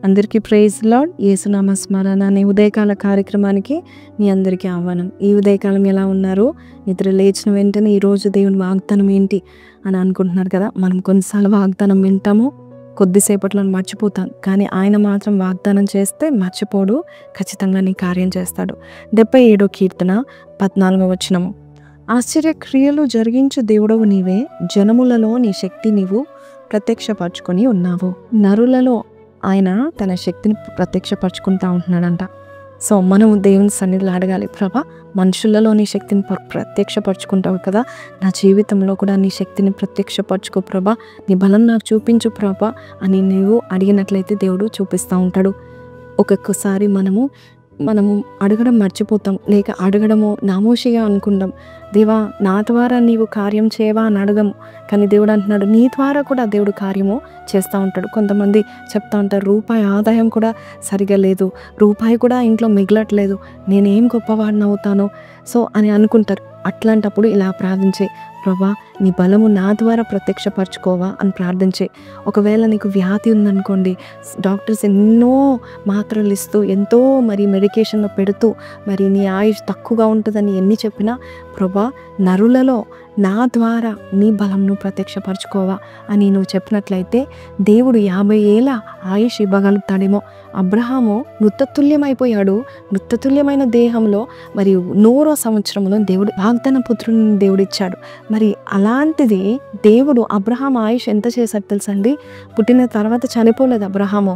అందరికీ praise lord. యేసునామ స్మరణ అనే ఉదయకాల కార్యక్రమానికి మీ అందరికీ ఆహ్వానం. ఈ ఉదయకాలం ఎలా ఉన్నారు? నిద్ర లేచిన వెంటనే ఈరోజు దేవుని వాగ్దానం ఏంటి అని అనుకుంటున్నారు కదా. మనం కొన్నిసార్లు వాగ్దానం వింటాము, కొద్దిసేపట్లో మర్చిపోతాం. కానీ ఆయన మాత్రం వాగ్దానం చేస్తే మర్చిపోడు, ఖచ్చితంగా నీ కార్యం చేస్తాడు. 77వ కీర్తన 14వ వచనము. ఆశ్చర్యక్రియలు జరిగించు దేవుడవు నీవే, జనములలో నీ శక్తి నీవు ప్రత్యక్షపరచుకొని ఉన్నావు. నరులలో ఆయన తన శక్తిని ప్రత్యక్షపరచుకుంటా ఉంటున్నాడంట. సో మనం దేవుని సన్నిధిలో అడగాలి, ప్రభా మనుషులలో నీ శక్తిని ప్రత్యక్షపరచుకుంటావు కదా, నా జీవితంలో కూడా నీ శక్తిని ప్రత్యక్షపరచుకో ప్రభా, నీ బలం నాకు చూపించు ప్రభా అని నీవు అడిగినట్లయితే దేవుడు చూపిస్తూ ఉంటాడు. ఒక్కొక్కసారి మనము అడగడం మర్చిపోతాం, లేక అడగడము నామోషిగా అనుకుంటాం. దేవా నా ద్వారా నీవు కార్యం చేయవా అని అడగము. కానీ దేవుడు అంటున్నాడు, నీ ద్వారా కూడా దేవుడు కార్యము చేస్తూ ఉంటాడు. కొంతమంది చెప్తా ఉంటారు, రూపాయి ఆదాయం కూడా సరిగా లేదు, రూపాయి కూడా ఇంట్లో మిగలట్లేదు, నేనేం గొప్పవాడిని అవుతాను సో అని అనుకుంటారు. అట్లాంటప్పుడు ఇలా ప్రార్థించే, ప్రభా నీ బలము నా ద్వారా ప్రత్యక్షపరచుకోవా అని ప్రార్థించే. ఒకవేళ నీకు వ్యాధి ఉందనుకోండి, డాక్టర్స్ ఎన్నో మాత్రలు ఇస్తూ ఎంతో మెడికేషన్లో పెడుతూ నీ ఆయుష్ తక్కువగా ఉంటుందని ఎన్ని చెప్పినా, ప్రభా నరులలో నా ద్వారా నీ బలంను ప్రత్యక్షపరచుకోవా అని నువ్వు చెప్పినట్లయితే దేవుడు 50 ఏళ్ళ ఆయుష్ ఇవ్వగలుగుతాడేమో. అబ్రహాము మృతతుల్యమైపోయాడు, మృతతుల్యమైన దేహంలో 100వ సంవత్సరంలో దేవుడు వాగ్దాన పుత్రుని దేవుడిచ్చాడు. అలాంటిది దేవుడు అబ్రహాం ఆయుష్ ఎంత చేశాడు తెలుసండి? పుట్టిన తర్వాత చనిపోలేదు అబ్రహాము,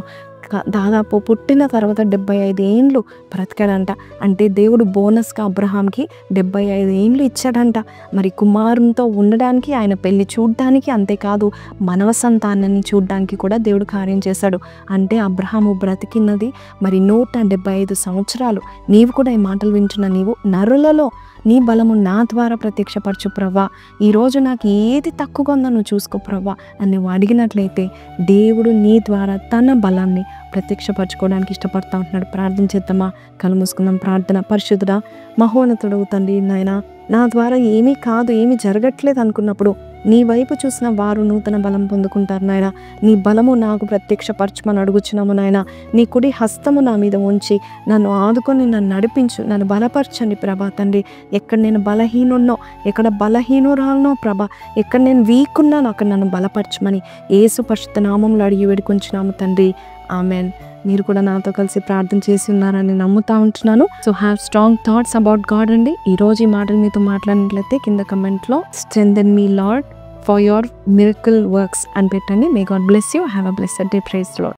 దాదాపు పుట్టిన తర్వాత 75 ఏండ్లు బ్రతికాడంట. అంటే దేవుడు బోనస్గా అబ్రహాంకి 75 ఏండ్లు ఇచ్చాడంట. కుమారునితో ఉండడానికి, ఆయన పెళ్లి చూడ్డానికి, అంతేకాదు మనవ సంతానాన్ని చూడ్డానికి కూడా దేవుడు కార్యం చేశాడు. అంటే అబ్రహాము బ్రతికినది 175 సంవత్సరాలు. నీవు కూడా ఈ మాటలు వింటున్న నీవు, నరులలో నీ బలము నా ద్వారా ప్రత్యక్షపరచు ప్రభా, ఈరోజు నాకు ఏది తక్కువగా ఉందో నువ్వు చూసుకో ప్రభా అని నువ్వు అడిగినట్లయితే దేవుడు నీ ద్వారా తన బలాన్ని ప్రత్యక్షపరచుకోవడానికి ఇష్టపడతా ఉంటున్నాడు. ప్రార్థన చేద్దామా? కళ్ళు మూసుకుందాం. ప్రార్థన. పరిశుద్ధుడా మహోన్నతుడవు తండ్రి, నాయన నా ద్వారా ఏమీ కాదు, ఏమీ జరగట్లేదు అనుకున్నప్పుడు నీ వైపు చూసిన వారు నూతన బలం పొందుకుంటారు నాయన. నీ బలము నాకు ప్రత్యక్షపరచమని అడుగుచున్నాము నాయన. నీ కుడి హస్తము నా మీద ఉంచి నన్ను ఆదుకొని నన్ను నడిపించు, నన్ను బలపరచండి ప్రభా తండ్రి. ఎక్కడ నేను బలహీనున్నో, ఎక్కడ బలహీనురాలనో ప్రభా, ఎక్కడ నేను వీక్ ఉన్నానో అక్కడ నన్ను బలపరచమని యేసు పరిశుద్ధ నామములో అడిగి వేడుకొంచున్నాము తండ్రి. ఆమెన్. మీరు కూడా నాతో కలిసి ప్రార్థన చేసి ఉన్నారని నమ్ముతా ఉంటున్నాను. So have strong thoughts about God అండి. ఈరోజు ఈ మాటలు మీతో మాట్లాడినట్లయితే కింద కమెంట్లో strengthen me Lord for your miracle works అని పెట్టండి. May God bless you. Have a blessed day. Praise lord.